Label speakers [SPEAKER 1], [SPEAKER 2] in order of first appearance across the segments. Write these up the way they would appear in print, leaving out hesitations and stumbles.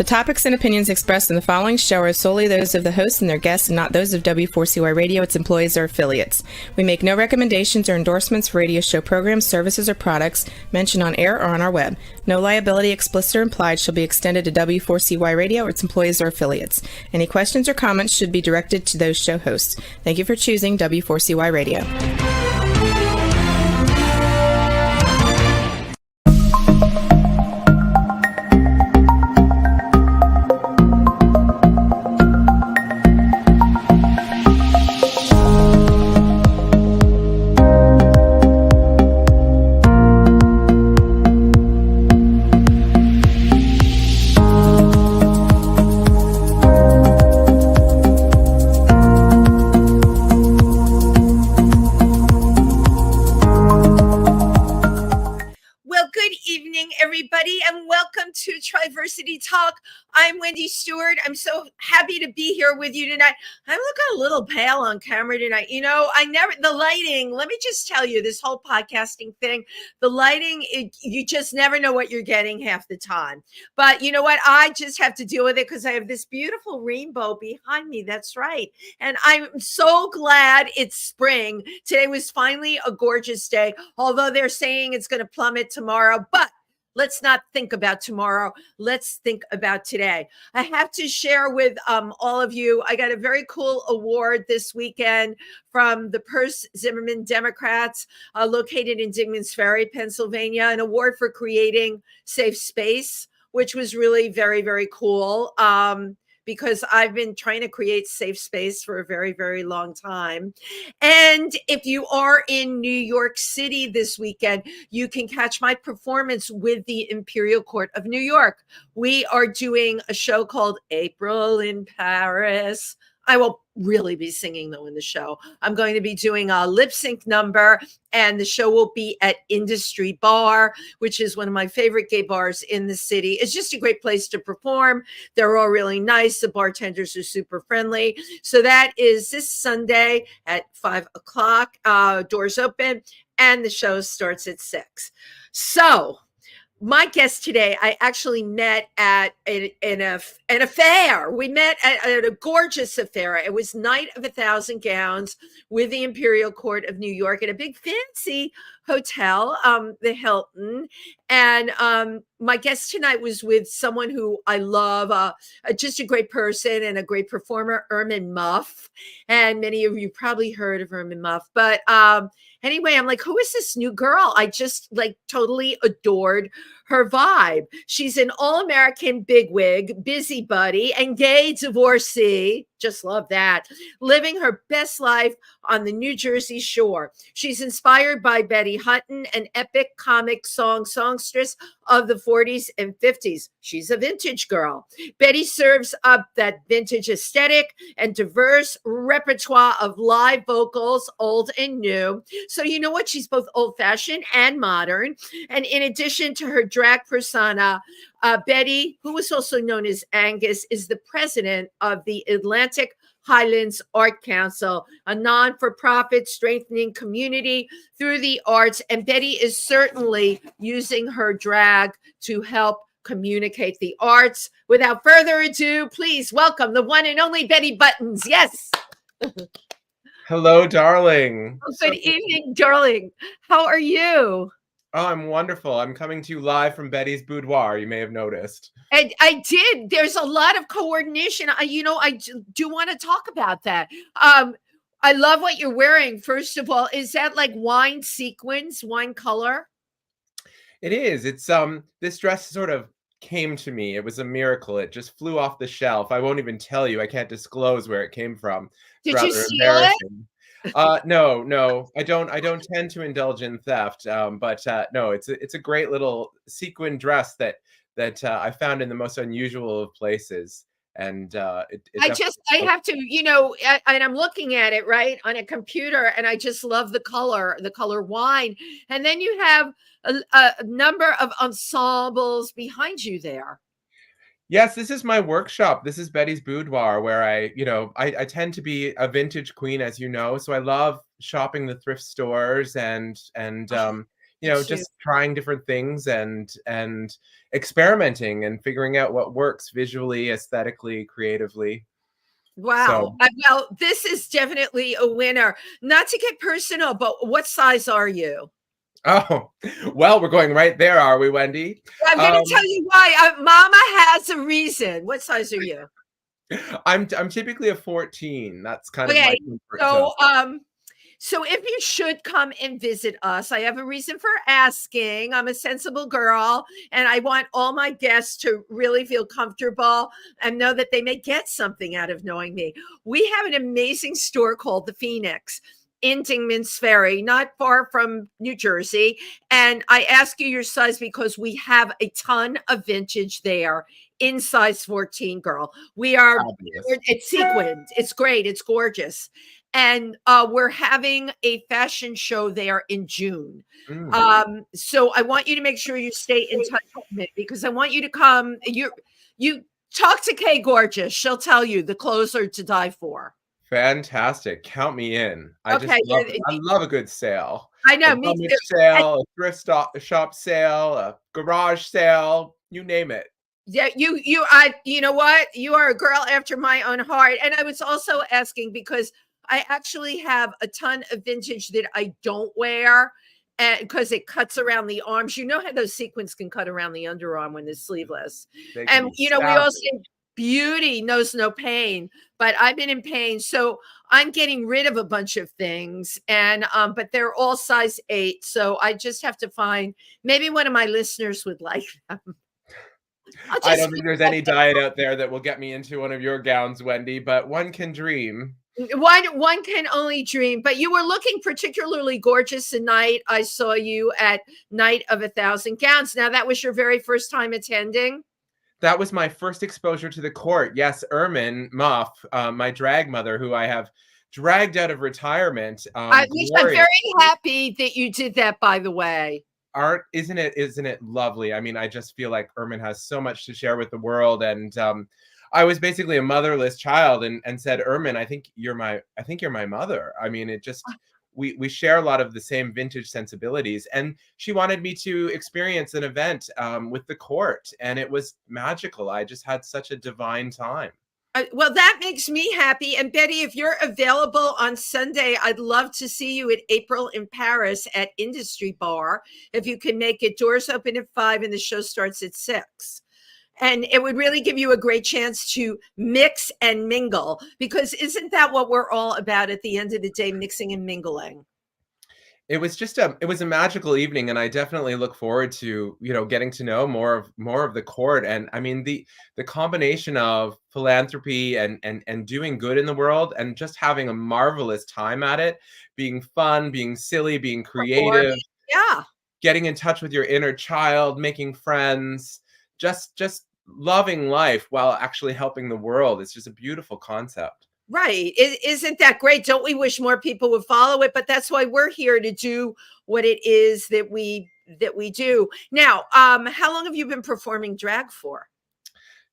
[SPEAKER 1] The topics and opinions expressed in the following show are solely those of the host and their guests and not those of W4CY Radio, its employees, or affiliates. We make no recommendations or endorsements for radio show programs, services, or products mentioned on air or on our web. No liability, explicit or implied, shall be extended to W4CY Radio or its employees or affiliates. Any questions or comments should be directed to those show hosts. Thank you for choosing W4CY Radio.
[SPEAKER 2] To Triversity Talk. I'm Wendy Stewart. I'm so happy to be here with you tonight. I'm looking a little pale on camera tonight. You know, the lighting, let me just tell you, this whole podcasting thing, the lighting, you just never know what you're getting half the time. But you know what? I just have to deal with it because I have this beautiful rainbow behind me. That's right. And I'm so glad it's spring. Today was finally a gorgeous day, although they're saying it's going to plummet tomorrow. But let's not think about tomorrow. Let's think about today. I have to share with all of you, I got a very cool award this weekend from the Purse Zimmerman Democrats located in Dingman's Ferry, Pennsylvania, an award for creating safe space, which was really very, very cool. Because I've been trying to create safe space for a very, very long time. And if you are in New York City this weekend, you can catch my performance with the Imperial Court of New York. We are doing a show called April in Paris. I will really be singing, though, in the show. I'm going to be doing a lip sync number, and the show will be at Industry Bar, which is one of my favorite gay bars in the city. It's just a great place to perform. They're all really nice. The bartenders are super friendly. So that is this Sunday at 5 o'clock. Doors open, and the show starts at 6. So my guest today, I actually met at an affair. We met at a gorgeous affair. It was Night of 1,000 Gowns with the Imperial Court of New York at a big fancy hotel, the Hilton. And my guest tonight was with someone who I love, just a great person and a great performer, Ermin Muff. And many of you probably heard of Ermin Muff. But anyway, I'm like, who is this new girl? I just totally adored her vibe. She's an all-American bigwig, busybody, and gay divorcee. Just love that. Living her best life on the New Jersey shore. She's inspired by Betty Hutton, an epic comic songstress of the 40s and 50s. She's a vintage girl. Betty serves up that vintage aesthetic and diverse repertoire of live vocals, old and new. So you know what? She's both old-fashioned and modern. And in addition to her drag persona, Betty, who is also known as Angus, is the president of the Atlantic Highlands Arts Council, a non-for-profit strengthening community through the arts. And Betty is certainly using her drag to help communicate the arts. Without further ado, please welcome the one and only Betty Buttonz. Yes.
[SPEAKER 3] Hello, darling.
[SPEAKER 2] Oh, good evening, darling. How are you?
[SPEAKER 3] Oh, I'm wonderful. I'm coming to you live from Betty's boudoir. You may have noticed.
[SPEAKER 2] And I did. There's a lot of coordination. I do want to talk about that. I love what you're wearing. First of all, is that like wine sequins, wine color?
[SPEAKER 3] It is. It's this dress sort of came to me. It was a miracle. It just flew off the shelf. I won't even tell you. I can't disclose where it came from.
[SPEAKER 2] Did you steal it?
[SPEAKER 3] No, I don't tend to indulge in theft. But no, it's a great little sequin dress that I found in the most unusual of places. And I
[SPEAKER 2] have to, and I'm looking at it right on a computer, and I just love the color wine. And then you have a number of ensembles behind you there.
[SPEAKER 3] Yes, this is my workshop. This is Betty's boudoir, where I tend to be a vintage queen, as you know. So I love shopping the thrift stores and you know, just trying different things and experimenting and figuring out what works visually, aesthetically, creatively.
[SPEAKER 2] Wow.
[SPEAKER 3] So,
[SPEAKER 2] Well, this is definitely a winner. Not to get personal, but what size are you?
[SPEAKER 3] oh, well, we're going right there, are we, Wendy?
[SPEAKER 2] I'm going to tell you why. Mama has a reason. What size are you?
[SPEAKER 3] I'm typically a 14. That's kind of my
[SPEAKER 2] Okay.
[SPEAKER 3] comfort
[SPEAKER 2] So,
[SPEAKER 3] zone.
[SPEAKER 2] so if you should come and visit us, I have a reason for asking. I'm a sensible girl, and I want all my guests to really feel comfortable and know that they may get something out of knowing me. We have an amazing store called the Phoenix in Dingman's Ferry, not far from New Jersey. And I ask you your size because we have a ton of vintage there in size 14, girl. We are,
[SPEAKER 3] Fabulous.
[SPEAKER 2] it's sequined. It's great. It's gorgeous. And we're having a fashion show there in June. So I want you to make sure you stay in touch with me because I want you to come. You talk to Kay Gorgeous. She'll tell you the clothes are to die for.
[SPEAKER 3] Fantastic. Count me in. I love a good sale.
[SPEAKER 2] I know,
[SPEAKER 3] A
[SPEAKER 2] me
[SPEAKER 3] rummage
[SPEAKER 2] too.
[SPEAKER 3] sale, a thrift shop sale, a garage sale, you name it.
[SPEAKER 2] Yeah, you know what? You are a girl after my own heart. And I was also asking because I actually have a ton of vintage that I don't wear and because it cuts around the arms. You know how those sequins can cut around the underarm when they're sleeveless. And we all say beauty knows no pain, but I've been in pain. So I'm getting rid of a bunch of things and but they're all size 8. So I just have to find maybe one of my listeners would like them.
[SPEAKER 3] I don't think there's any diet out there that will get me into one of your gowns, Wendy, but one can dream.
[SPEAKER 2] One can only dream, but you were looking particularly gorgeous tonight. I saw you at Night of 1,000 Gowns. Now, that was your very first time attending?
[SPEAKER 3] That was my first exposure to the court. Yes, Ermin Muff, my drag mother, who I have dragged out of retirement.
[SPEAKER 2] I'm very happy that you did that, by the way.
[SPEAKER 3] Art, isn't it lovely? I mean, I just feel like Ermin has so much to share with the world, and I was basically a motherless child and said, Ermin, I think you're my mother. I mean, it just, we share a lot of the same vintage sensibilities. And she wanted me to experience an event with the court. And it was magical. I just had such a divine time.
[SPEAKER 2] Well, that makes me happy. And Betty, if you're available on Sunday, I'd love to see you at April in Paris at Industry Bar. If you can make it, doors open at 5 and the show starts at 6. And it would really give you a great chance to mix and mingle, because isn't that what we're all about at the end of the day, mixing and mingling?
[SPEAKER 3] It was a magical evening, and I definitely look forward to, getting to know more of the court. And I mean, the combination of philanthropy and doing good in the world and just having a marvelous time at it, being fun, being silly, being creative.
[SPEAKER 2] Yeah.
[SPEAKER 3] Getting in touch with your inner child, making friends, just loving life while actually helping the world. It's just a beautiful concept.
[SPEAKER 2] Right. Isn't that great? Don't we wish more people would follow it? But that's why we're here to do what it is that we do. Now, how long have you been performing drag for?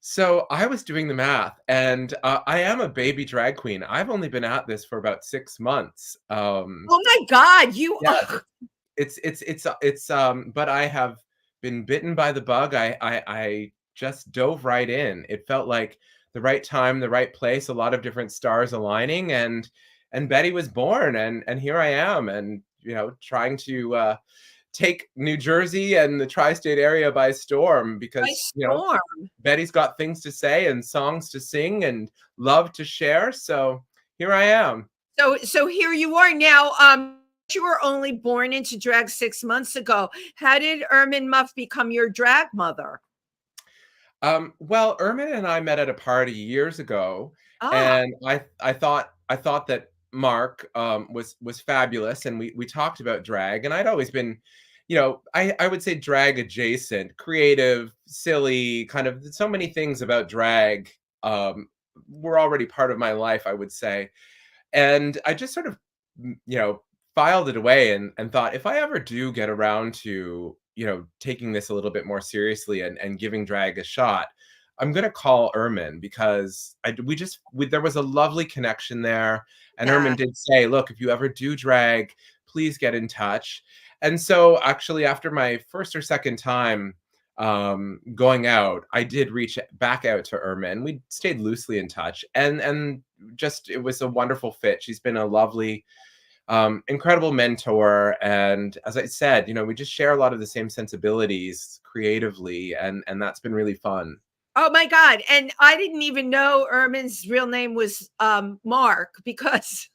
[SPEAKER 3] So I was doing the math, and I am a baby drag queen. I've only been at this for about 6 months.
[SPEAKER 2] Oh my God, you are.
[SPEAKER 3] It's but I have been bitten by the bug. I just dove right in. It felt like the right time, the right place, a lot of different stars aligning, and Betty was born, and here I am, and trying to take New Jersey and the tri-state area by storm, because Betty's got things to say and songs to sing and love to share. So here I am.
[SPEAKER 2] So here you are now. You were only born into drag 6 months ago. How did Ermin Muff become your drag mother?
[SPEAKER 3] Well, Ermin and I met at a party years ago, and I thought that Mark was fabulous, and we talked about drag, and I'd always been, I would say drag adjacent, creative, silly, kind of so many things about drag were already part of my life, I would say. And I just sort of, filed it away and thought, if I ever do get around to, taking this a little bit more seriously and giving drag a shot, I'm going to call Ermin, because there was a lovely connection there. And Ermin did say, look, if you ever do drag, please get in touch. And so actually after my first or second time going out, I did reach back out to Irma, and we stayed loosely in touch, and just it was a wonderful fit. She's been a lovely, incredible mentor, and as I said, we just share a lot of the same sensibilities creatively, and that's been really fun.
[SPEAKER 2] Oh my God. And I didn't even know Ermin's real name was Mark, because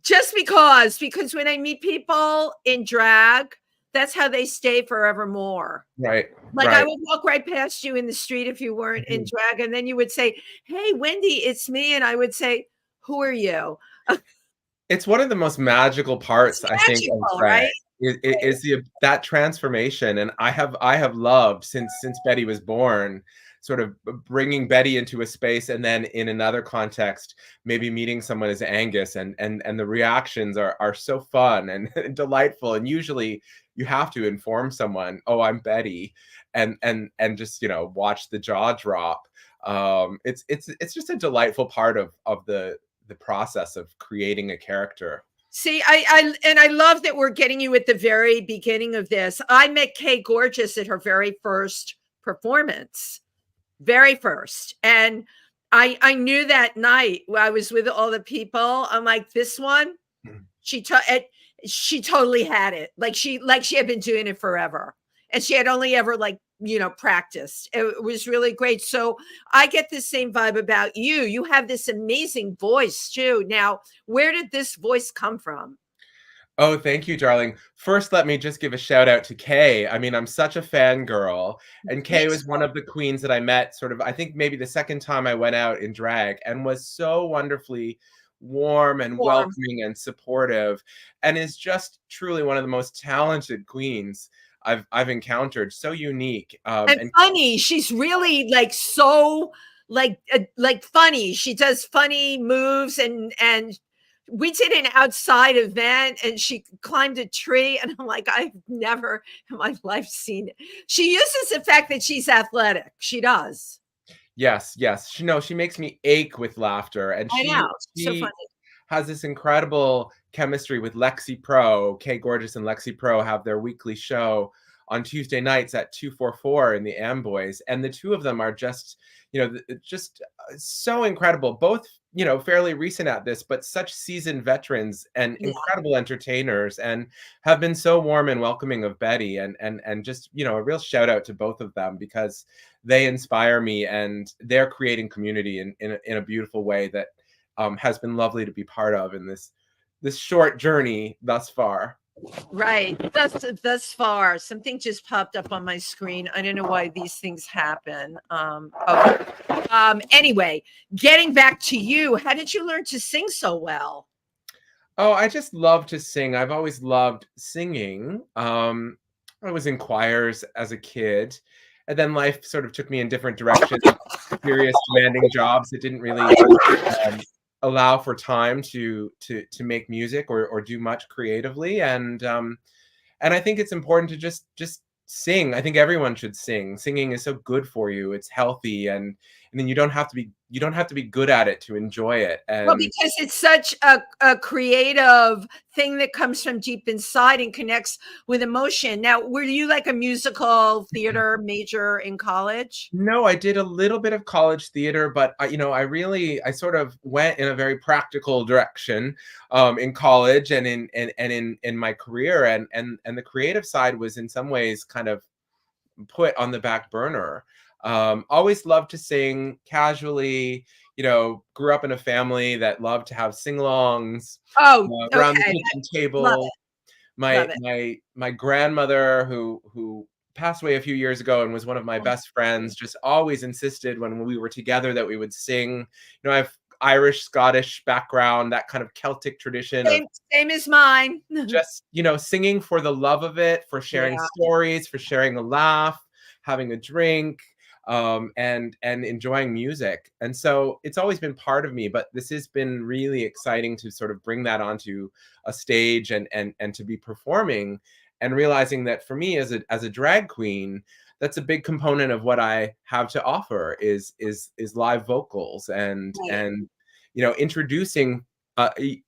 [SPEAKER 2] because when I meet people in drag, that's how they stay forevermore.
[SPEAKER 3] Right.
[SPEAKER 2] Like
[SPEAKER 3] right.
[SPEAKER 2] I would walk right past you in the street if you weren't in drag, and then you would say, "Hey, Wendy, it's me," and I would say, "Who are you?"
[SPEAKER 3] It's one of the most magical parts, I think, of drag.
[SPEAKER 2] Right?
[SPEAKER 3] Is that transformation, and I have loved since Betty was born, sort of bringing Betty into a space, and then in another context, maybe meeting someone as Angus, and the reactions are so fun and delightful, and usually you have to inform someone, "Oh, I'm Betty," and just watch the jaw drop. It's just a delightful part of the process of creating a character.
[SPEAKER 2] See, I love that we're getting you at the very beginning of this. I met Kay Gorgeous at her very first performance, very first, and I knew that night when I was with all the people. I'm like, this one, she totally had it. Like she had been doing it forever, and she had only ever practiced. It was really great. So I get the same vibe about you. You have this amazing voice too. Now, where did this voice come from?
[SPEAKER 3] Oh, thank you, darling. First, let me just give a shout out to Kay. I mean, I'm such a fangirl. And Kay was one of the queens that I met sort of, I think maybe the second time I went out in drag, and was so wonderfully warm and welcoming and supportive, and is just truly one of the most talented queens I've encountered. So unique.
[SPEAKER 2] And funny. She's really so funny. She does funny moves, and we did an outside event, and she climbed a tree, and I'm like, I've never in my life seen it. She uses the fact that she's athletic. She does.
[SPEAKER 3] Yes. She makes me ache with laughter, and
[SPEAKER 2] I know. So funny.
[SPEAKER 3] Has this incredible chemistry with Lexi Pro. Kay Gorgeous and Lexi Pro have their weekly show on Tuesday nights at 244 in the Amboys, and the two of them are just so incredible. Both fairly recent at this, but such seasoned veterans and incredible entertainers, and have been so warm and welcoming of Betty, and just a real shout out to both of them, because they inspire me, and they're creating community in a beautiful way that has been lovely to be part of in this short journey thus far.
[SPEAKER 2] Right. Thus far. Something just popped up on my screen. I don't know why these things happen. Okay. Anyway, getting back to you, how did you learn to sing so well?
[SPEAKER 3] Oh, I just love to sing. I've always loved singing. I was in choirs as a kid, and then life sort of took me in different directions, serious, demanding jobs that didn't really allow for time to make music or do much creatively, and I think it's important to just sing. I think everyone should sing. Singing is so good for you. It's healthy, and then you don't have to be good at it to enjoy it. And
[SPEAKER 2] well, because it's such a creative thing that comes from deep inside and connects with emotion. Now, were you like a musical theater major in college?
[SPEAKER 3] No, I did a little bit of college theater, but I sort of went in a very practical direction in college and in my career, and the creative side was in some ways kind of put on the back burner. Always loved to sing casually, grew up in a family that loved to have sing-alongs around the kitchen table. My grandmother, who passed away a few years ago and was one of my best friends, just always insisted when we were together that we would sing. I have Irish, Scottish background, that kind of Celtic tradition.
[SPEAKER 2] Same as mine.
[SPEAKER 3] Just, singing for the love of it, for sharing stories, for sharing a laugh, having a drink, and enjoying music. And so it's always been part of me, but this has been really exciting to sort of bring that onto a stage and to be performing, and realizing that for me as a drag queen, that's a big component of what I have to offer is live vocals and introducing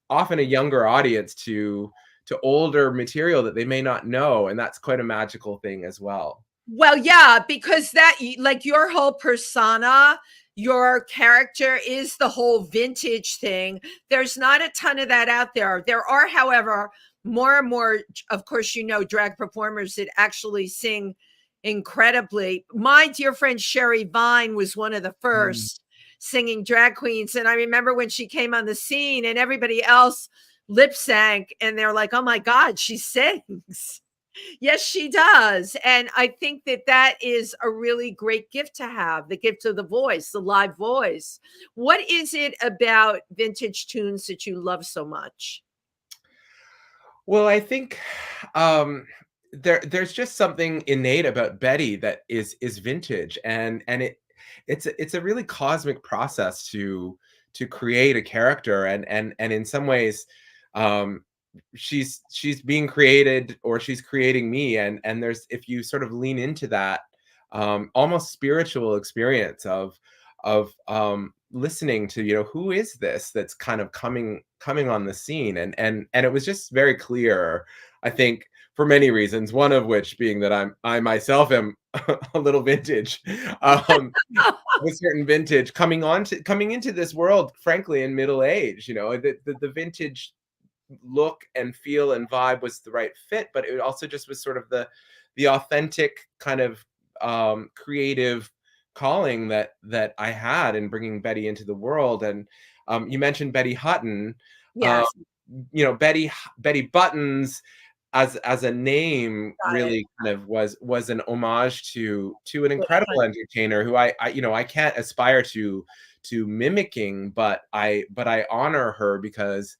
[SPEAKER 3] often a younger audience to to older material that they may not know, and that's quite a magical thing as well.
[SPEAKER 2] Well, yeah, because that, like, your whole persona, your character is the whole vintage thing. There's not a ton of that out there. There are, however, more and more, of course, drag performers that actually sing incredibly. My dear friend Sherry Vine was one of the first singing drag queens. And I remember when she came on the scene and everybody else lip sank, and they're like, oh my God, she sings. Yes, she does. And I think that that is a really great gift to have, the gift of the voice, the live voice. What is it about vintage tunes that you love so much?
[SPEAKER 3] Well, I think there's just something innate about Betty that is vintage, and it's a really cosmic process to create a character, and in some ways, she's being created, or she's creating me, and there's, if you sort of lean into that almost spiritual experience of listening to, who is this that's kind of coming on the scene, and it was just very clear, I think, for many reasons, one of which being that I myself am a little vintage, with certain vintage coming into this world, frankly, in middle age. The vintage look and feel and vibe was the right fit, but it also just was sort of the authentic kind of creative calling that I had in bringing Betty into the world. And you mentioned Betty Hutton.
[SPEAKER 2] Yes.
[SPEAKER 3] Betty Buttonz as a name really kind of was an homage to an incredible entertainer who I can't aspire to mimicking, but I honor her because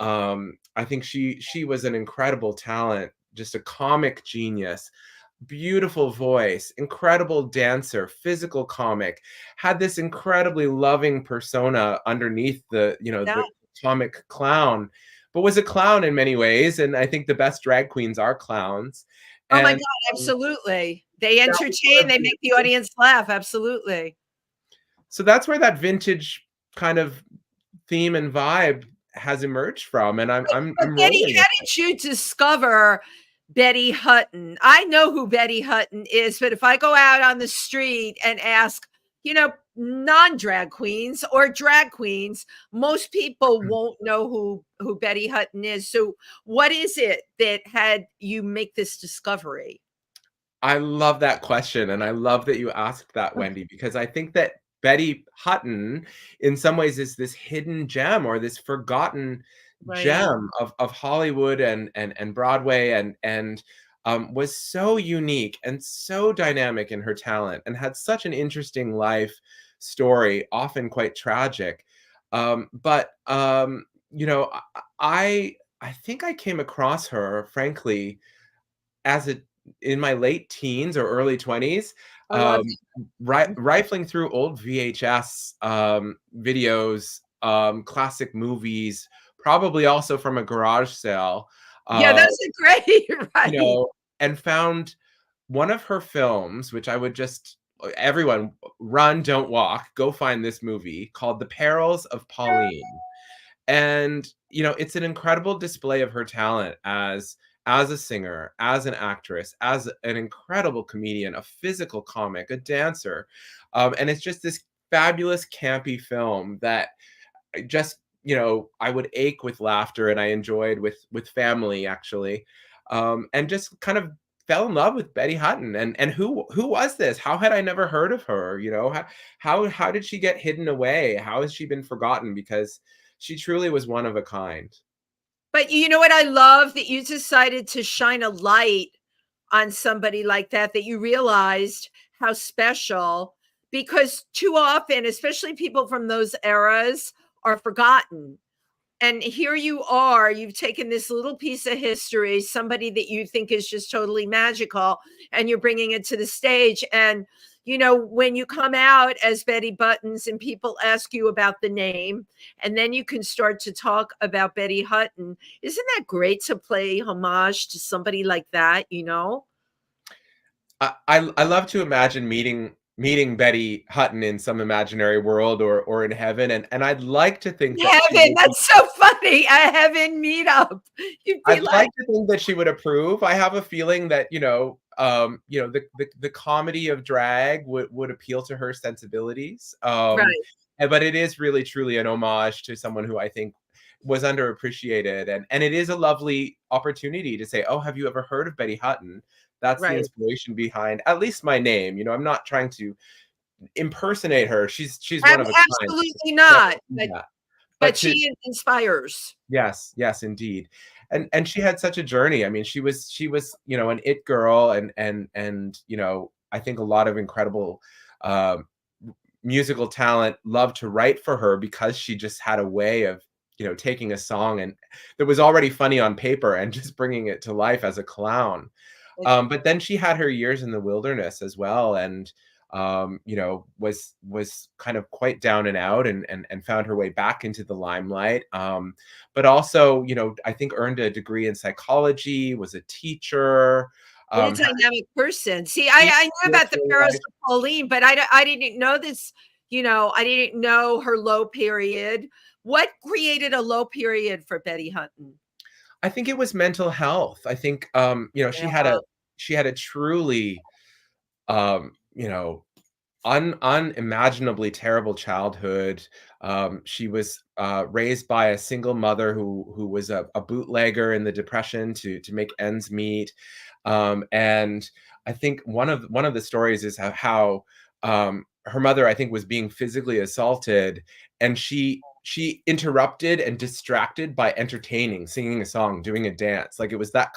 [SPEAKER 3] I think she was an incredible talent, just a comic genius, beautiful voice, incredible dancer, physical comic, had this incredibly loving persona underneath the comic clown, but was a clown in many ways. And I think the best drag queens are clowns.
[SPEAKER 2] Oh my God, absolutely. They entertain, they make the audience laugh. Absolutely.
[SPEAKER 3] So that's where that vintage kind of theme and vibe has emerged from. And I'm
[SPEAKER 2] Betty, how did you discover Betty Hutton? I know who Betty Hutton is, but if I go out on the street and ask, non-drag queens or drag queens, most people won't know who Betty Hutton is. So what is it that had you make this discovery?
[SPEAKER 3] I love that question. And I love that you asked that, Wendy, because I think that Betty Hutton in some ways is this hidden gem, or this forgotten gem of Hollywood and Broadway, and was so unique and so dynamic in her talent, and had such an interesting life story, often quite tragic. But I think I came across her, frankly, in my late teens or early 20s, rifling through old VHS videos, classic movies, probably also from a garage sale.
[SPEAKER 2] Yeah, that's great, right?
[SPEAKER 3] And found one of her films, which I would just, everyone, run, don't walk, go find this movie, called The Perils of Pauline. And, it's an incredible display of her talent as a singer, as an actress, as an incredible comedian, a physical comic, a dancer. And it's just this fabulous, campy film that just, I would ache with laughter, and I enjoyed with family, actually. And just kind of fell in love with Betty Hutton. And who was this? How had I never heard of her? How did she get hidden away? How has she been forgotten? Because she truly was one of a kind.
[SPEAKER 2] But you know what I love? That you decided to shine a light on somebody like that you realized how special, because too often, especially people from those eras, are forgotten. And here you are, you've taken this little piece of history, somebody that you think is just totally magical, and you're bringing it to the stage. And, when you come out as Betty Buttonz and people ask you about the name, and then you can start to talk about Betty Hutton, isn't that great to play homage to somebody like that,
[SPEAKER 3] I love to imagine meeting meeting Betty Hutton in some imaginary world or in heaven, and I'd like to think that she
[SPEAKER 2] Heaven,
[SPEAKER 3] would be,
[SPEAKER 2] that's so funny. A heaven meetup. You'd be
[SPEAKER 3] I'd
[SPEAKER 2] like,
[SPEAKER 3] like to think that she would approve. I have a feeling that, the comedy of drag would appeal to her sensibilities.
[SPEAKER 2] right,
[SPEAKER 3] But it is really truly an homage to someone who I think was underappreciated, and it is a lovely opportunity to say, "Oh, have you ever heard of Betty Hutton?" That's the
[SPEAKER 2] right.
[SPEAKER 3] inspiration behind at least my name. I'm not trying to impersonate her. She's one of a kind.
[SPEAKER 2] Absolutely not.
[SPEAKER 3] Yeah.
[SPEAKER 2] But
[SPEAKER 3] But to
[SPEAKER 2] she inspires.
[SPEAKER 3] Yes, yes, indeed. And she had such a journey. I mean, she was, an it girl, and I think a lot of incredible um musical talent loved to write for her because she just had a way of, taking a song and that was already funny on paper and just bringing it to life as a clown. But then she had her years in the wilderness as well, and was kind of quite down and out, and found her way back into the limelight. But also, I think earned a degree in psychology, was a teacher.
[SPEAKER 2] What a
[SPEAKER 3] Had
[SPEAKER 2] dynamic person. See,
[SPEAKER 3] deep
[SPEAKER 2] I knew about the
[SPEAKER 3] spiritual
[SPEAKER 2] Pharaohs
[SPEAKER 3] life.
[SPEAKER 2] of Pauline, but I didn't know this. I didn't know her low period. What created a low period for Betty Hutton?
[SPEAKER 3] I think it was mental health. I think
[SPEAKER 2] Yeah,
[SPEAKER 3] she had a truly um, you know, unimaginably terrible childhood. She was raised by a single mother who was a bootlegger in the Depression to make ends meet. And I think one of the stories is how her mother, I think, was being physically assaulted, and she interrupted and distracted by entertaining, singing a song, doing a dance. Like it was that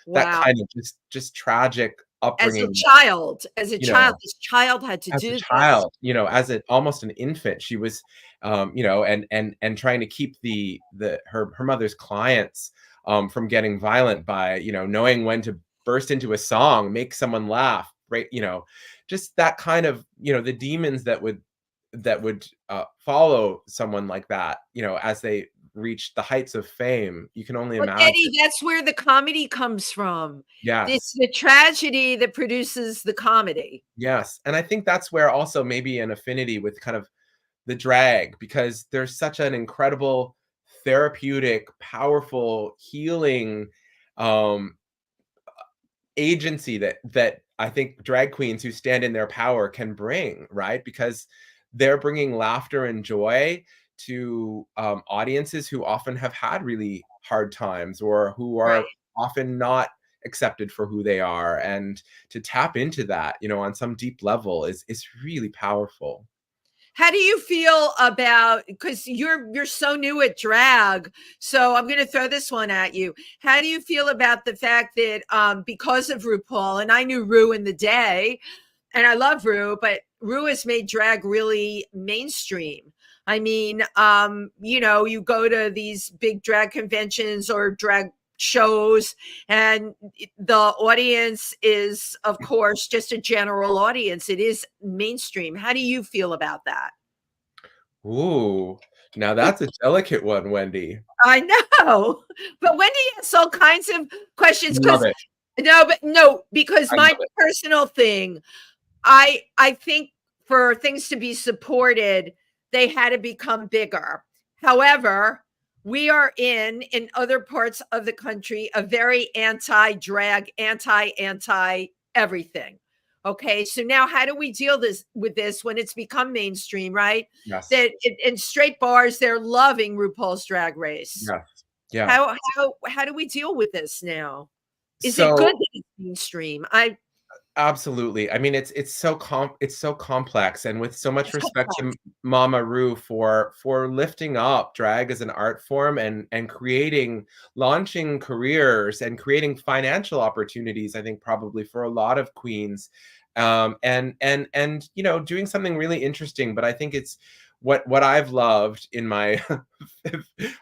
[SPEAKER 2] wow.
[SPEAKER 3] kind of just tragic upbringing.
[SPEAKER 2] As a
[SPEAKER 3] You know,
[SPEAKER 2] child, this child had to
[SPEAKER 3] as a
[SPEAKER 2] do this.
[SPEAKER 3] child, as almost an infant, she was, and trying to keep her mother's clients from getting violent by, knowing when to burst into a song, make someone laugh, right? Just that kind of, the demons that would follow someone like that, as they reach the heights of fame. You can only
[SPEAKER 2] Well,
[SPEAKER 3] imagine.
[SPEAKER 2] Eddie, that's where the comedy comes from. It's
[SPEAKER 3] Yes.
[SPEAKER 2] the tragedy that produces the comedy.
[SPEAKER 3] Yes. And I think that's where also maybe an affinity with kind of the drag, because there's such an incredible therapeutic, powerful, healing um agency that I think drag queens who stand in their power can bring, right? Because they're bringing laughter and joy to audiences who often have had really hard times, or who are
[SPEAKER 2] Right.
[SPEAKER 3] often not accepted for who they are. And to tap into that, on some deep level is really powerful.
[SPEAKER 2] How do you feel about, because you're so new at drag, so I'm going to throw this one at you. How do you feel about the fact that because of RuPaul, and I knew Ru in the day, and I love Ru, but Ru has made drag really mainstream. I mean, you go to these big drag conventions or drag shows, and the audience is, of course, just a general audience. It is mainstream. How do you feel about that?
[SPEAKER 3] Ooh, now that's a delicate one, Wendy.
[SPEAKER 2] I know, but Wendy has all kinds of questions
[SPEAKER 3] Love
[SPEAKER 2] because
[SPEAKER 3] it.
[SPEAKER 2] no, because
[SPEAKER 3] I
[SPEAKER 2] my
[SPEAKER 3] love it.
[SPEAKER 2] personal thing, I think for things to be supported, they had to become bigger. However, we are in other parts of the country a very anti-drag, anti everything. Okay, so now how do we deal with this when it's become mainstream, right?
[SPEAKER 3] Yes.
[SPEAKER 2] That in straight bars, they're loving RuPaul's Drag Race.
[SPEAKER 3] Yes. Yeah.
[SPEAKER 2] How do we deal with this now? Is it good
[SPEAKER 3] So
[SPEAKER 2] that it's mainstream? I
[SPEAKER 3] absolutely. I mean, it's so complex, and with so much
[SPEAKER 2] It's
[SPEAKER 3] respect to
[SPEAKER 2] complex.
[SPEAKER 3] Mama Ru for lifting up drag as an art form, and launching careers and creating financial opportunities, I think probably for a lot of queens. And doing something really interesting. But I think it's what I've loved in my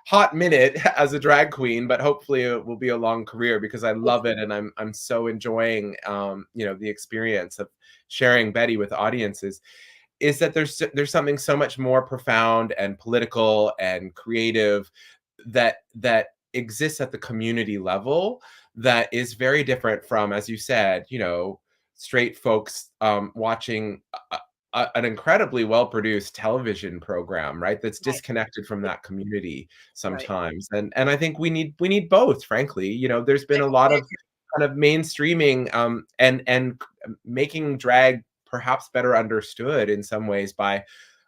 [SPEAKER 3] hot minute as a drag queen, but hopefully it will be a long career, because I love it, and I'm so enjoying the experience of sharing Betty with audiences. Is that there's something so much more profound and political and creative that exists at the community level, that is very different from, as you said, straight folks watching an incredibly well-produced television program, right? That's
[SPEAKER 2] Right.
[SPEAKER 3] disconnected from that community
[SPEAKER 2] Right.
[SPEAKER 3] sometimes. And I think we need both, frankly. You know, there's been
[SPEAKER 2] I
[SPEAKER 3] a lot
[SPEAKER 2] completely
[SPEAKER 3] of kind of mainstreaming and making drag perhaps better understood in some ways by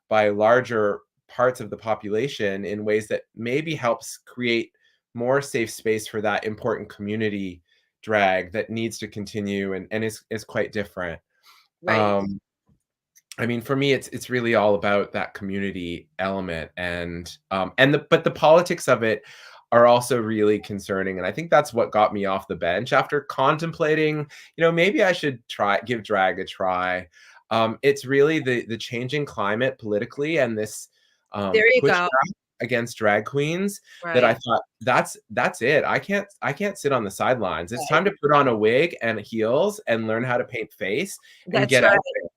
[SPEAKER 3] larger parts of the population in ways that maybe helps create more safe space for that important community drag that needs to continue and is quite different.
[SPEAKER 2] Right.
[SPEAKER 3] I mean, for me, it's really all about that community element, but the politics of it are also really concerning, and I think that's what got me off the bench after contemplating, maybe I should give drag a try. It's really the changing climate politically and this
[SPEAKER 2] There you
[SPEAKER 3] pushback
[SPEAKER 2] go.
[SPEAKER 3] against drag queens that I
[SPEAKER 2] Right.
[SPEAKER 3] thought that's it. I can't sit on the sidelines. It's
[SPEAKER 2] Right.
[SPEAKER 3] time to put on a wig and heels and learn how to paint face and
[SPEAKER 2] That's
[SPEAKER 3] get
[SPEAKER 2] right.
[SPEAKER 3] out there.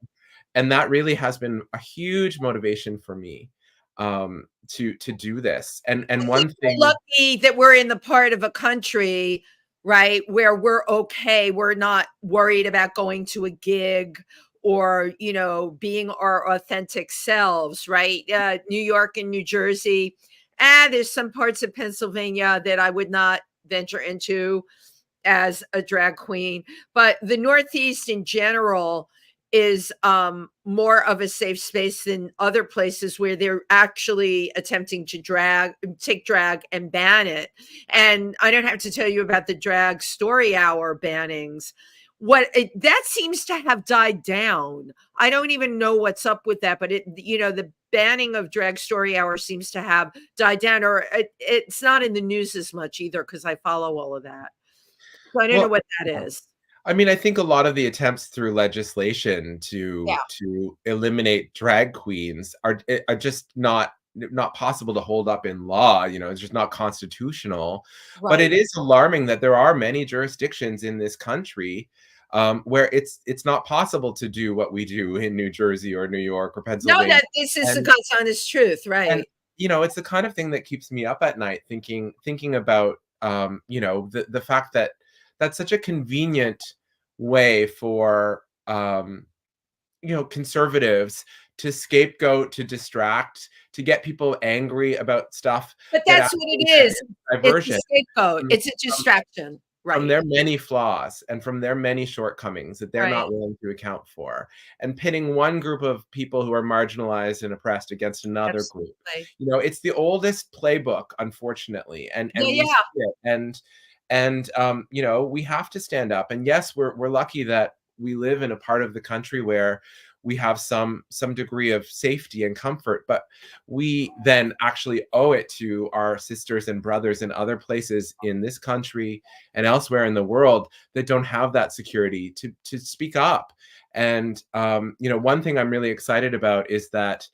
[SPEAKER 3] And that really has been a huge motivation for me to do this. And
[SPEAKER 2] I
[SPEAKER 3] one
[SPEAKER 2] think we're
[SPEAKER 3] thing,
[SPEAKER 2] lucky that we're in the part of a country, right, where we're okay. We're not worried about going to a gig or, being our authentic selves, right? New York and New Jersey. There's some parts of Pennsylvania that I would not venture into as a drag queen, but the Northeast in general is more of a safe space than other places where they're actually attempting to take drag and ban it. And I don't have to tell you about the drag story hour bannings. That seems to have died down. I don't even know what's up with that, but the banning of drag story hour seems to have died down, or it's not in the news as much either because I follow all of that. So I don't know
[SPEAKER 3] well,
[SPEAKER 2] what that is.
[SPEAKER 3] I mean, I think a lot of the attempts through legislation
[SPEAKER 2] Yeah.
[SPEAKER 3] to eliminate drag queens are just not possible to hold up in law. It's just not constitutional. But it
[SPEAKER 2] Right.
[SPEAKER 3] is alarming that there are many jurisdictions in this country where it's not possible to do what we do in New Jersey or New York or
[SPEAKER 2] No,
[SPEAKER 3] Pennsylvania.
[SPEAKER 2] that this is the
[SPEAKER 3] And
[SPEAKER 2] God's honest truth,
[SPEAKER 3] and
[SPEAKER 2] right?
[SPEAKER 3] it's the kind of thing that keeps me up at night thinking about the fact that that's such a convenient way for conservatives to scapegoat, to distract, to get people angry about stuff
[SPEAKER 2] But
[SPEAKER 3] that
[SPEAKER 2] that's what it
[SPEAKER 3] actually
[SPEAKER 2] is.
[SPEAKER 3] is
[SPEAKER 2] It's a
[SPEAKER 3] diversion
[SPEAKER 2] scapegoat.
[SPEAKER 3] from,
[SPEAKER 2] It's a distraction,
[SPEAKER 3] from
[SPEAKER 2] right?
[SPEAKER 3] their many flaws and from their many shortcomings that they're
[SPEAKER 2] Right.
[SPEAKER 3] not willing to account for, and pitting one group of people who are marginalized and oppressed against another group.
[SPEAKER 2] Absolutely.
[SPEAKER 3] It's the oldest playbook, unfortunately,
[SPEAKER 2] Yeah,
[SPEAKER 3] and we see
[SPEAKER 2] yeah.
[SPEAKER 3] it. And we have to stand up. And yes, we're lucky that we live in a part of the country where we have some degree of safety and comfort, but we then actually owe it to our sisters and brothers in other places in this country and elsewhere in the world that don't have that security to speak up. And one thing I'm really excited about is that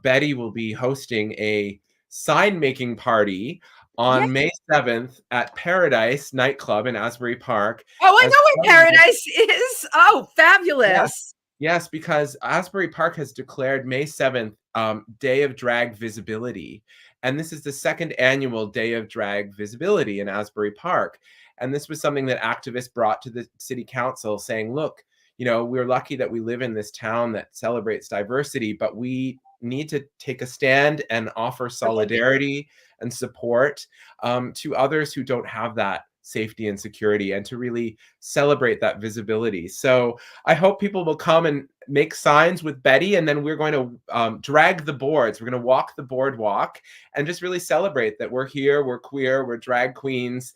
[SPEAKER 3] Betty will be hosting a sign making party
[SPEAKER 2] Yeah.
[SPEAKER 3] on May 7th at Paradise nightclub in Asbury Park.
[SPEAKER 2] Oh, I
[SPEAKER 3] As
[SPEAKER 2] know
[SPEAKER 3] part
[SPEAKER 2] where
[SPEAKER 3] of
[SPEAKER 2] paradise is. Oh, fabulous.
[SPEAKER 3] Yes, because Asbury Park has declared May 7th Day of Drag Visibility. And this is the second annual Day of Drag Visibility in Asbury Park. And this was something that activists brought to the city council saying, look, we're lucky that we live in this town that celebrates diversity, but we need to take a stand and offer
[SPEAKER 2] Right.
[SPEAKER 3] solidarity and support to others who don't have that safety and security, and to really celebrate that visibility. So I hope people will come and make signs with Betty, and then we're going to drag the boards. We're going to walk the boardwalk and just really celebrate that we're here, we're queer, we're drag queens.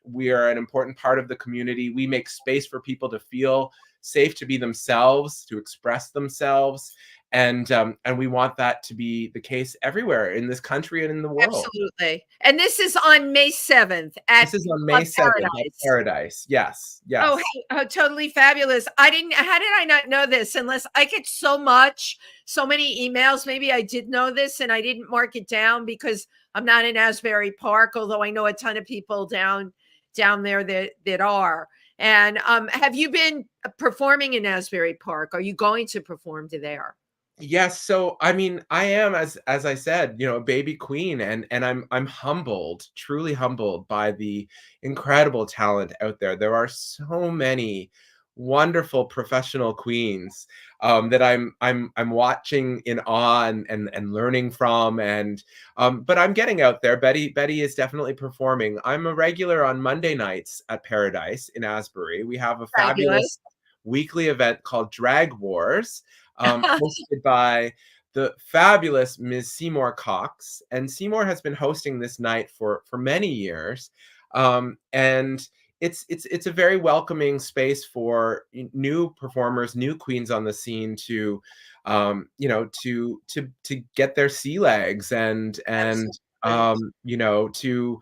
[SPEAKER 3] We are an important part of the community. We make space for people to feel safe to be themselves, to express themselves. And we want that to be the case everywhere in this country and in the world.
[SPEAKER 2] Absolutely. And this is on May 7th at
[SPEAKER 3] This is on
[SPEAKER 2] Club
[SPEAKER 3] May 7th at
[SPEAKER 2] Paradise.
[SPEAKER 3] Paradise. Yes, yes.
[SPEAKER 2] Oh, hey, totally fabulous. How did I not know this? Unless I get so many emails. Maybe I did know this and I didn't mark it down because I'm not in Asbury Park, although I know a ton of people down there that are. And have you been performing in Asbury Park? Are you going to perform to there?
[SPEAKER 3] Yes, so I mean, I am, as I said, a baby queen, and I'm humbled, truly humbled by the incredible talent out there. There are so many wonderful professional queens that I'm watching in awe and learning from, and but I'm getting out there. Betty is definitely performing. I'm a regular on Monday nights at Paradise in Asbury. We have a fabulous weekly event called Drag Wars, hosted by the fabulous Ms. Seymour Cox, and Seymour has been hosting this night for many years, and it's a very welcoming space for new performers, new queens on the scene to, you know, to get their sea legs and you know, to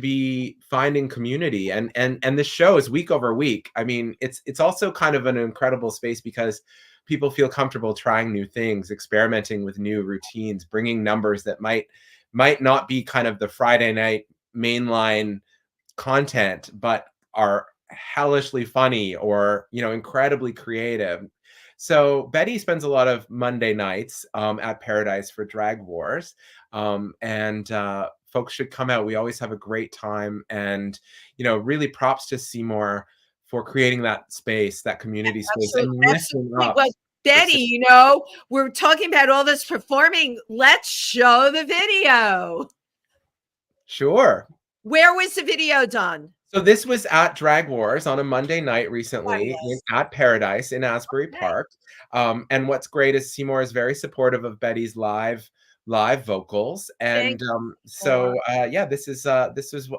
[SPEAKER 3] be finding community, and this show is week over week. I mean, it's also kind of an incredible space because people feel comfortable trying new things, experimenting with new routines, bringing numbers that might not be kind of the Friday night mainline content, but are hellishly funny or, you know, incredibly creative. So Betty spends a lot of Monday nights at Paradise for Drag Wars, and folks should come out. We always have a great time, and you know, really props to Seymour for creating that space, that community space, and lifting up.
[SPEAKER 2] Well, Betty, you know, we're talking about all this performing. Let's show the video.
[SPEAKER 3] Sure.
[SPEAKER 2] Where was the video done?
[SPEAKER 3] So this was at Drag Wars on a Monday night recently at Paradise in Asbury Park. And what's great is Seymour is very supportive of Betty's live vocals, and yeah, this was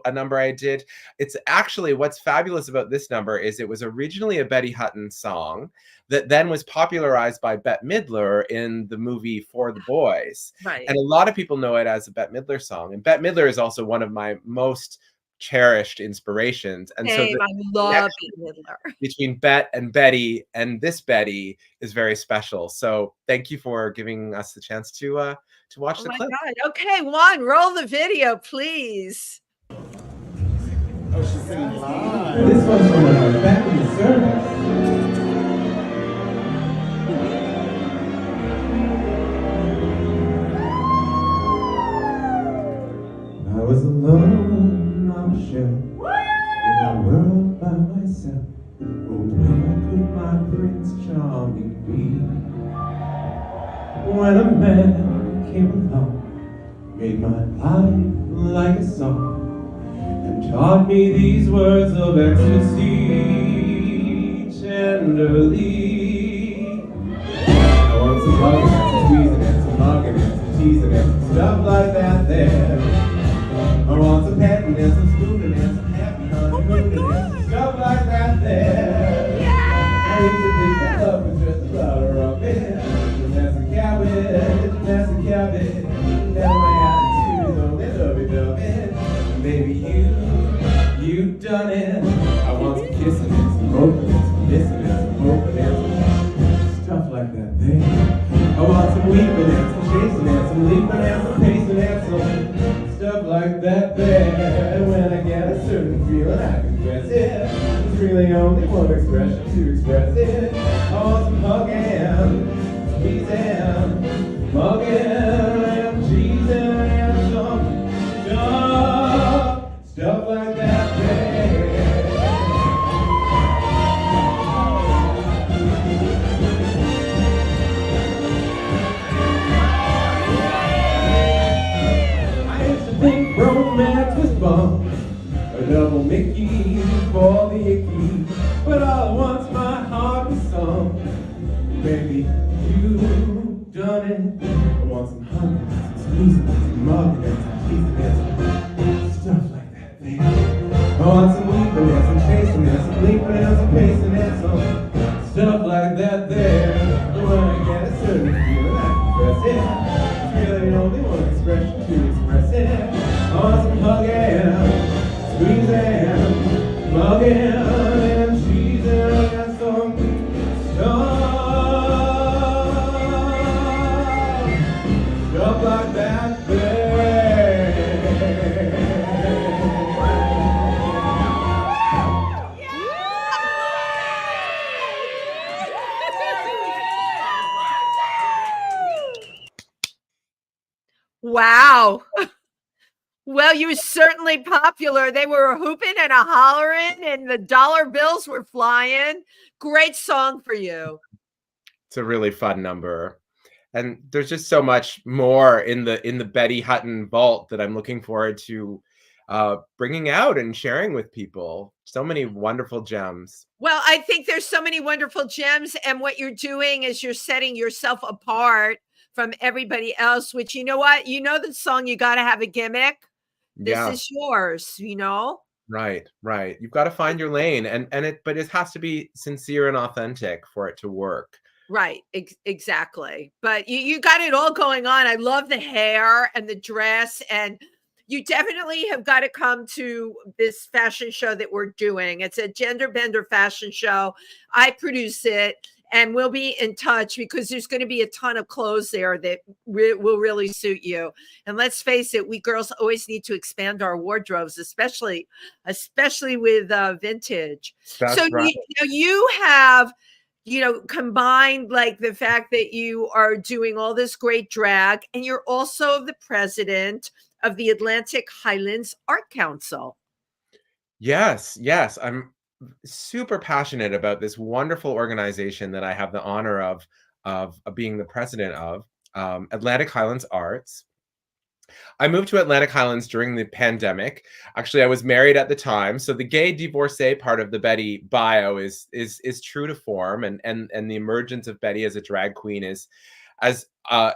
[SPEAKER 3] a number I did. It's actually, what's fabulous about this number is it was originally a Betty Hutton song that then was popularized by Bette Midler in the movie For the Boys, and a lot of people know it as a Bette Midler song, and Bette Midler is also one of my most cherished inspirations, and so
[SPEAKER 2] I love Midler.
[SPEAKER 3] Between Bette and Betty, and this Betty is very special. So thank you for giving us the chance to watch the clip.
[SPEAKER 2] God. Okay, Juan, roll the video, please.
[SPEAKER 4] Oh, she's singing live. This one's from our family service. I was alone on a shelf in a world by myself. Oh, where could my Prince Charming be? When a man came along, made my life like a song, and taught me these words of ecstasy tenderly. I want some hugging and some squeezing and some mugging and some teasing and some stuff like that there. I want some petting and some spooning and some happy honeymooning and some stuff like that there. I used to think that love was just a butter up in messy cabbage. Now my attitude is only lovey-dovey. Baby, you've done it. I want some kissing and some hoping and some missing and some hoping and some stuff like that there. I want some weeping and some chasing and some leaping and some pacing and some stuff like that there. When I get a certain feeling, I confess it. There's really only one expression to express it. I want some hugging, squeezing, mugging, and cheesing, and some stuff like that there. I used to think romance was fun, a double Mickey for the icky, but all at once my heart was sung. Baby, you've done it. I want some hugging, some squeezing, some mugging, and some teasing, and some stuff like that there. I want some weeping and some chasing and some leaping and some pacing and some stuff like that there. But when I get a certain feeling, I confess it. It's really only one expression to express it. I want some hugging, squeezing, mugging, and cheesing, and some stuff like that there.
[SPEAKER 2] Wow. Well, you were certainly popular. They were hooping and a hollering, and the dollar bills were flying. Great song for you.
[SPEAKER 3] It's a really fun number. And there's just so much more in the Betty Hutton vault that I'm looking forward to bringing out and sharing with people. So many wonderful gems.
[SPEAKER 2] Well, I think there's so many wonderful gems, and what you're doing is you're setting yourself apart from everybody else, which, you know what? You know the song, You Gotta Have a Gimmick. This
[SPEAKER 3] Yeah,
[SPEAKER 2] is yours, you know?
[SPEAKER 3] right, right. You've got to find your lane, but it has to be sincere and authentic for it to work.
[SPEAKER 2] Right, exactly. But you got it all going on. I love the hair and the dress, and you definitely have got to come to this fashion show that we're doing. It's a gender bender fashion show. I produce it, and we'll be in touch because there's going to be a ton of clothes there that will really suit you. And let's face it, we girls always need to expand our wardrobes, especially with vintage.
[SPEAKER 3] That's
[SPEAKER 2] So
[SPEAKER 3] right.
[SPEAKER 2] you have, combined like the fact that you are doing all this great drag, and you're also the president of the Atlantic Highlands Art Council.
[SPEAKER 3] Yes, yes. I'm super passionate about this wonderful organization that I have the honor of being the president of, Atlantic Highlands Arts. I moved to Atlantic Highlands during the pandemic. Actually, I was married at the time, so the gay divorcee part of the Betty bio is true to form, and the emergence of Betty as a drag queen is, as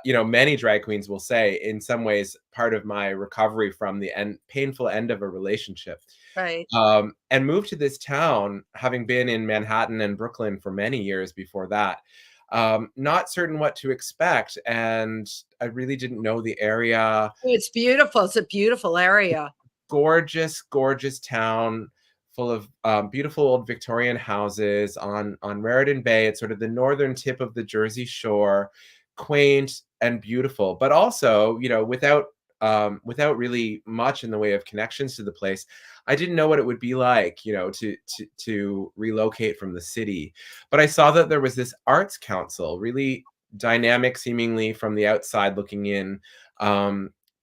[SPEAKER 3] many drag queens will say, in some ways part of my recovery from the painful end of a relationship.
[SPEAKER 2] Right.
[SPEAKER 3] And moved to this town, having been in Manhattan and Brooklyn for many years before that. Not certain what to expect, and I really didn't know the area.
[SPEAKER 2] Oh, it's beautiful. It's a beautiful area.
[SPEAKER 3] Gorgeous, gorgeous town full of beautiful old Victorian houses on Raritan Bay. It's sort of the northern tip of the Jersey Shore, quaint and beautiful, but also, without really much in the way of connections to the place. I didn't know what it would be like, to relocate from the city. But I saw that there was this arts council, really dynamic, seemingly from the outside looking in,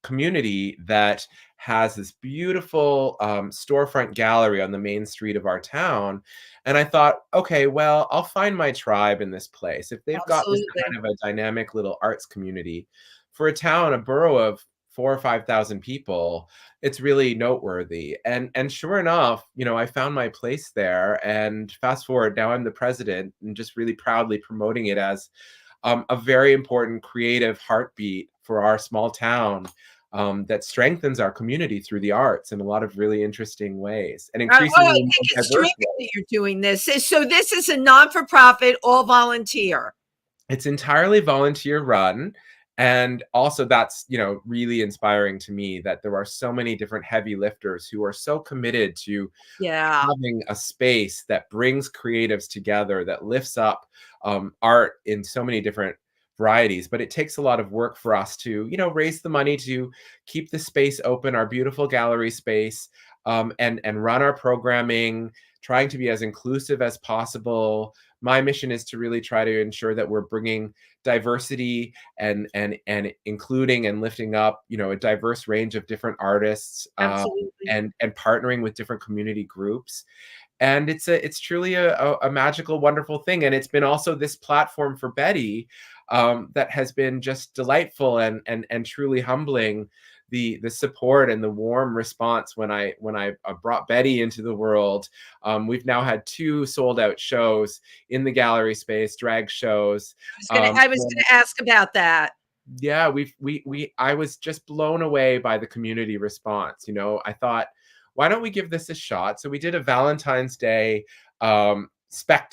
[SPEAKER 3] community that has this beautiful storefront gallery on the main street of our town. And I thought, okay, well, I'll find my tribe in this place. If they've got this
[SPEAKER 2] Absolutely.
[SPEAKER 3] kind of a dynamic little arts community for a borough of 4,000 or 5,000 people, it's really noteworthy. And sure enough, I found my place there. And fast forward, now I'm the president and just really proudly promoting it as a very important creative heartbeat for our small town, that strengthens our community through the arts in a lot of really interesting ways and
[SPEAKER 2] I
[SPEAKER 3] increasingly
[SPEAKER 2] think
[SPEAKER 3] more
[SPEAKER 2] it's
[SPEAKER 3] diverse
[SPEAKER 2] terrific
[SPEAKER 3] ways.
[SPEAKER 2] that you're doing this. So this is a non-for-profit, all volunteer.
[SPEAKER 3] It's entirely volunteer run. And also that's, really inspiring to me that there are so many different heavy lifters who are so committed to
[SPEAKER 2] Yeah.
[SPEAKER 3] having a space that brings creatives together, that lifts up art in so many different varieties. But it takes a lot of work for us to, raise the money to keep the space open, our beautiful gallery space, and run our programming, trying to be as inclusive as possible. My mission is to really try to ensure that we're bringing diversity and including and lifting up, a diverse range of different artists,
[SPEAKER 2] Absolutely.
[SPEAKER 3] and partnering with different community groups. And it's truly a magical, wonderful thing. And it's been also this platform for Betty, that has been just delightful and truly humbling. The support and the warm response when I brought Betty into the world. We've now had 2 sold out shows in the gallery space, drag shows.
[SPEAKER 2] I was gonna ask about that.
[SPEAKER 3] Yeah, I was just blown away by the community response. I thought, why don't we give this a shot? So we did a Valentine's Day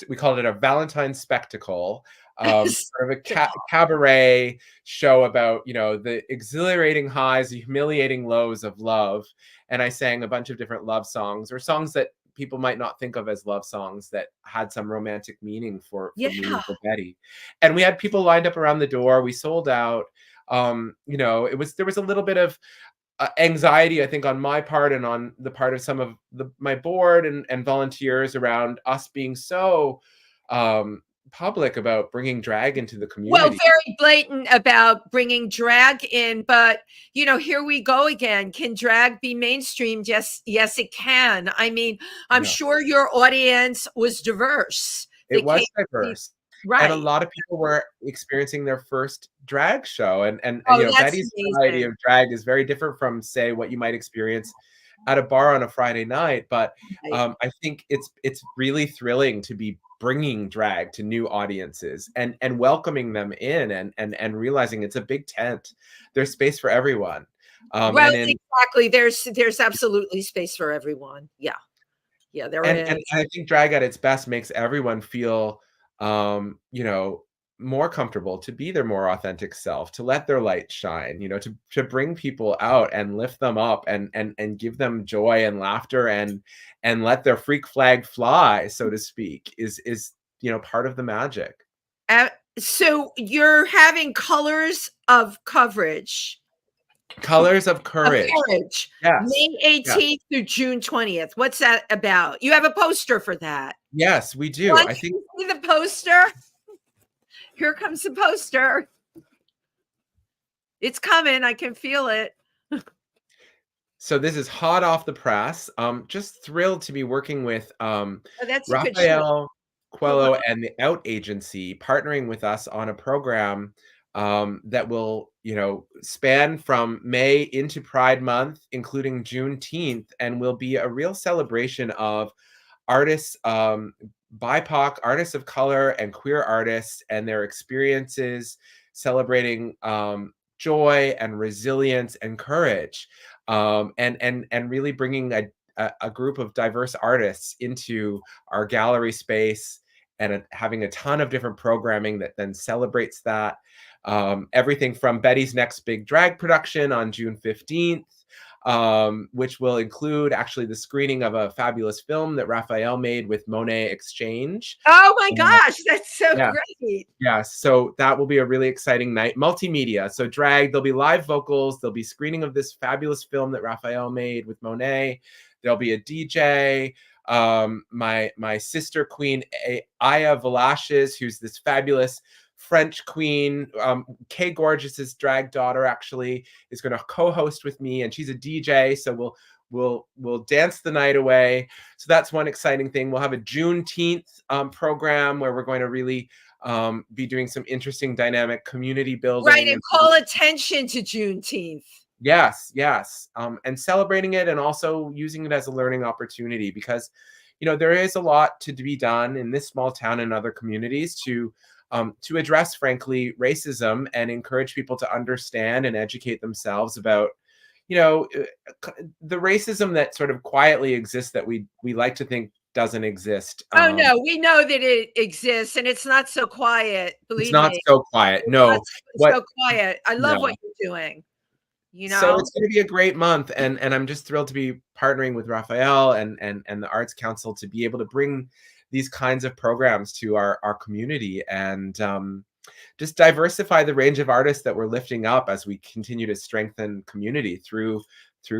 [SPEAKER 3] we called it a Valentine's spectacle, sort of a cabaret show about, the exhilarating highs, the humiliating lows of love. And I sang a bunch of different love songs, or songs that people might not think of as love songs, that had some romantic meaning for me and for Betty. And we had people lined up around the door. We sold out. There was a little bit of anxiety, I think, on my part and on the part of some of my board and volunteers around us being so public about bringing drag into the
[SPEAKER 2] Well,
[SPEAKER 3] community.
[SPEAKER 2] very blatant about bringing drag in, but here we go again. Can drag be mainstreamed? Yes, yes, it can. I mean, I'm
[SPEAKER 3] Yeah.
[SPEAKER 2] sure your audience was diverse.
[SPEAKER 3] It
[SPEAKER 2] They came
[SPEAKER 3] was
[SPEAKER 2] to see,
[SPEAKER 3] diverse. And a
[SPEAKER 2] right.
[SPEAKER 3] lot of people were experiencing their first drag show. And
[SPEAKER 2] Oh, that's
[SPEAKER 3] Betty's variety
[SPEAKER 2] amazing.
[SPEAKER 3] of drag is very different from, say, what you might experience at a bar on a Friday night. But
[SPEAKER 2] Right.
[SPEAKER 3] I think it's really thrilling to be bringing drag to new audiences and welcoming them in and realizing it's a big tent. There's space for everyone.
[SPEAKER 2] Well,
[SPEAKER 3] And in
[SPEAKER 2] exactly. There's absolutely space for everyone. Yeah. Yeah, there
[SPEAKER 3] and
[SPEAKER 2] is.
[SPEAKER 3] I think drag at its best makes everyone feel, you know, more comfortable to be their more authentic self, to let their light shine, to bring people out and lift them up and give them joy and laughter and let their freak flag fly, so to speak, is part of the magic.
[SPEAKER 2] So you're having colors of coverage.
[SPEAKER 3] Colors of
[SPEAKER 2] Of
[SPEAKER 3] Courage.
[SPEAKER 2] courage.
[SPEAKER 3] Yes.
[SPEAKER 2] May
[SPEAKER 3] Yes.
[SPEAKER 2] 18th through June 20th. What's that about? You have a poster for that.
[SPEAKER 3] Yes, we do.
[SPEAKER 2] Want
[SPEAKER 3] I think
[SPEAKER 2] to see the poster? Here comes the poster. It's coming. I can feel it.
[SPEAKER 3] so. This is hot off the press. Just thrilled to be working with
[SPEAKER 2] Oh, that's a good show.
[SPEAKER 3] Raphael
[SPEAKER 2] Oh, wow.
[SPEAKER 3] Quello and the Out Agency partnering with us on a program that will, span from May into Pride Month, including Juneteenth, and will be a real celebration of artists, BIPOC artists of color and queer artists and their experiences, celebrating joy and resilience and courage, and really bringing a group of diverse artists into our gallery space and having a ton of different programming that then celebrates that. Everything from Betty's next big drag production on June 15th, which will include actually the screening of a fabulous film that Raphael made with Monet Exchange.
[SPEAKER 2] Oh my gosh, that's so
[SPEAKER 3] Yeah.
[SPEAKER 2] great.
[SPEAKER 3] Yeah, so that will be a really exciting night. Multimedia, so drag, there'll be live vocals, there'll be screening of this fabulous film that Raphael made with Monet. There'll be a DJ. My sister queen, Aya Velasquez, who's this fabulous French queen, Kay Gorgeous's drag daughter, actually is going to co-host with me, and she's a DJ, so we'll dance the night away. So that's one exciting thing. We'll have a Juneteenth program where we're going to really be doing some interesting dynamic community building.
[SPEAKER 2] Right, and call attention to Juneteenth.
[SPEAKER 3] Yes, and celebrating it and also using it as a learning opportunity, because there is a lot to be done in this small town and other communities to address, frankly, racism and encourage people to understand and educate themselves about the racism that sort of quietly exists that we like to think doesn't exist.
[SPEAKER 2] Oh no, we know that it exists, and it's not so quiet. Believe
[SPEAKER 3] It's not
[SPEAKER 2] me.
[SPEAKER 3] so quiet. No,
[SPEAKER 2] It's so quiet. I love what you're doing.
[SPEAKER 3] So it's going to be a great month, and I'm just thrilled to be partnering with Raphael and the Arts Council to be able to bring these kinds of programs to our community and just diversify the range of artists that we're lifting up as we continue to strengthen community through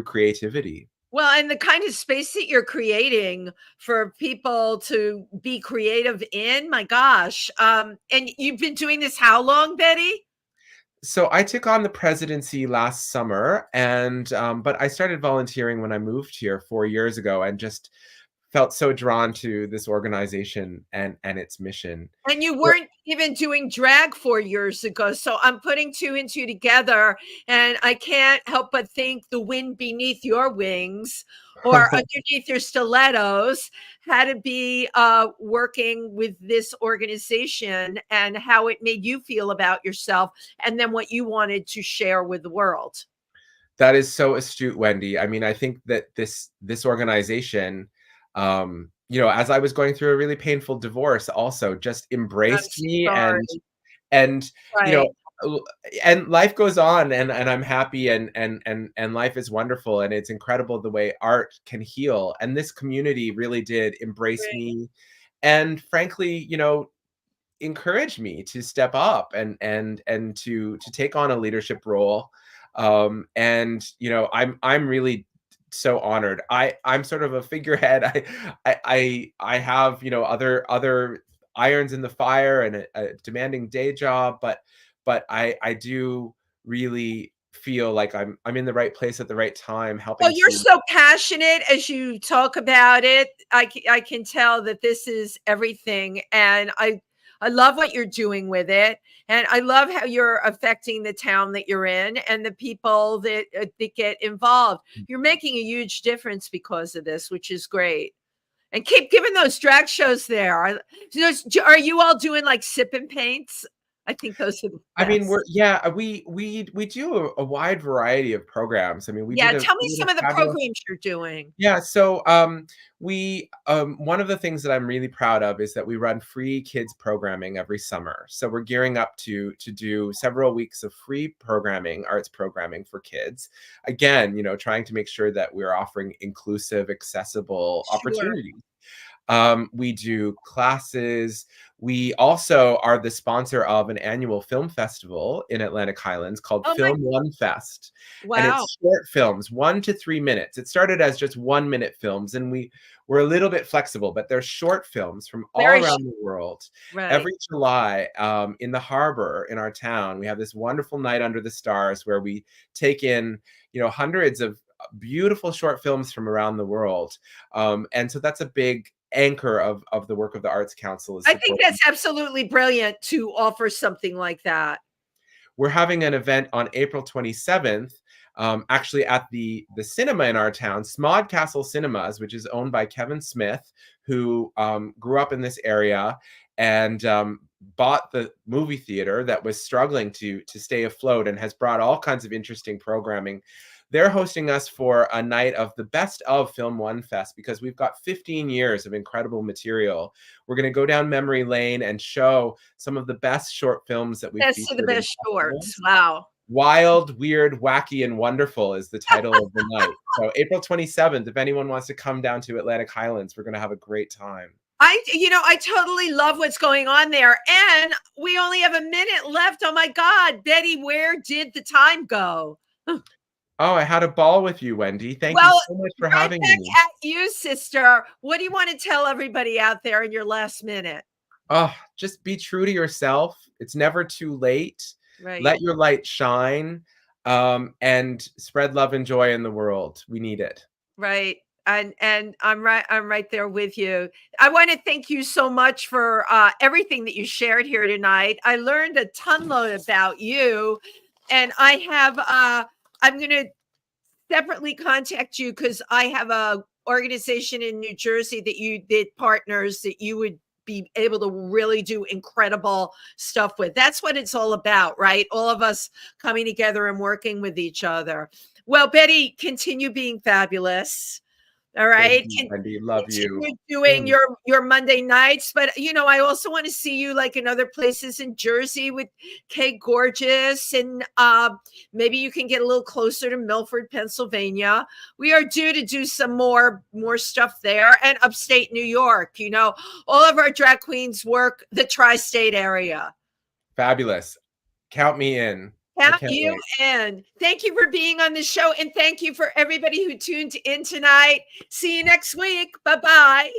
[SPEAKER 3] creativity.
[SPEAKER 2] Well, and the kind of space that you're creating for people to be creative in, my gosh. And you've been doing this how long, Betty?
[SPEAKER 3] So I took on the presidency last summer, and but I started volunteering when I moved here 4 years ago, and just felt so drawn to this organization and its mission.
[SPEAKER 2] And you weren't even doing drag 4 years ago. So I'm putting two and two together, and I can't help but think the wind beneath your wings or underneath your stilettos had to be working with this organization and how it made you feel about yourself, and then what you wanted to share with the world.
[SPEAKER 3] That is so astute, Wendy. I mean, I think that this organization, as I was going through a really painful divorce, also just embraced me, and
[SPEAKER 2] right.
[SPEAKER 3] And life goes on, and I'm happy, and life is wonderful, and it's incredible the way art can heal. And this community really did embrace me, and frankly, encourage me to step up and to take on a leadership role. I'm really so honored. I'm sort of a figurehead. I have other irons in the fire and a demanding day job, but I do really feel like I'm in the right place at the right time, helping.
[SPEAKER 2] Well, you're so passionate as you talk about it. I can tell that this is everything, and I love what you're doing with it, and I love how you're affecting the town that you're in and the people that get involved. You're making a huge difference because of this, which is great. And keep giving those drag shows there. Are you all doing like sip and paints? I think those are the
[SPEAKER 3] I mean,
[SPEAKER 2] best.
[SPEAKER 3] we do a wide variety of programs. I mean,
[SPEAKER 2] Tell me some of the programs you're doing.
[SPEAKER 3] Yeah, so one of the things that I'm really proud of is that we run free kids programming every summer. So we're gearing up to do several weeks of free programming, arts programming for kids. Again, trying to make sure that we're offering inclusive, accessible opportunities. We do classes. We also are the sponsor of an annual film festival in Atlantic Highlands called Film One Fest.
[SPEAKER 2] Wow.
[SPEAKER 3] And it's short films, 1 to 3 minutes. It started as just 1-minute films, and we're a little bit flexible, but they're short films from all around the world.
[SPEAKER 2] Right.
[SPEAKER 3] Every July in the harbor in our town, we have this wonderful night under the stars where we take in, hundreds of beautiful short films from around the world. And so that's a big anchor of the work of the Arts Council.
[SPEAKER 2] I think that's absolutely brilliant to offer something like that.
[SPEAKER 3] We're having an event on April 27th, actually at the cinema in our town, Smod Castle Cinemas, which is owned by Kevin Smith, who grew up in this area and bought the movie theater that was struggling to stay afloat and has brought all kinds of interesting programming. They're hosting us for a night of the best of Film One Fest because we've got 15 years of incredible material. We're going to go down memory lane and show some of the best short films that we've featured.
[SPEAKER 2] The best shorts. Wow.
[SPEAKER 3] Wild, Weird, Wacky, and Wonderful is the title of the night. So April 27th, if anyone wants to come down to Atlantic Highlands, we're going to have a great time.
[SPEAKER 2] I totally love what's going on there. And we only have a minute left. Oh my God, Betty, where did the time go?
[SPEAKER 3] Oh, I had a ball with you, Wendy. Thank you so much for having me.
[SPEAKER 2] At you, sister. What do you want to tell everybody out there in your last minute?
[SPEAKER 3] Oh, just be true to yourself. It's never too late.
[SPEAKER 2] Right.
[SPEAKER 3] Let your light shine, and spread love and joy in the world. We need it.
[SPEAKER 2] Right. And I'm right there with you. I want to thank you so much for everything that you shared here tonight. I learned a ton load about you, and I have I'm going to separately contact you because I have a organization in New Jersey that you did partners that you would be able to really do incredible stuff with. That's what it's all about, right? All of us coming together and working with each other. Well, Betty, continue being fabulous. All right.
[SPEAKER 3] Wendy, love you.
[SPEAKER 2] Doing your Monday nights, but I also want to see you like in other places in Jersey with Kay Gorgeous, and maybe you can get a little closer to Milford, Pennsylvania. We are due to do some more stuff there, and upstate New York. All of our drag queens work the tri-state area.
[SPEAKER 3] Fabulous. Count me in.
[SPEAKER 2] Count you in. Thank you for being on the show. And thank you for everybody who tuned in tonight. See you next week. Bye-bye.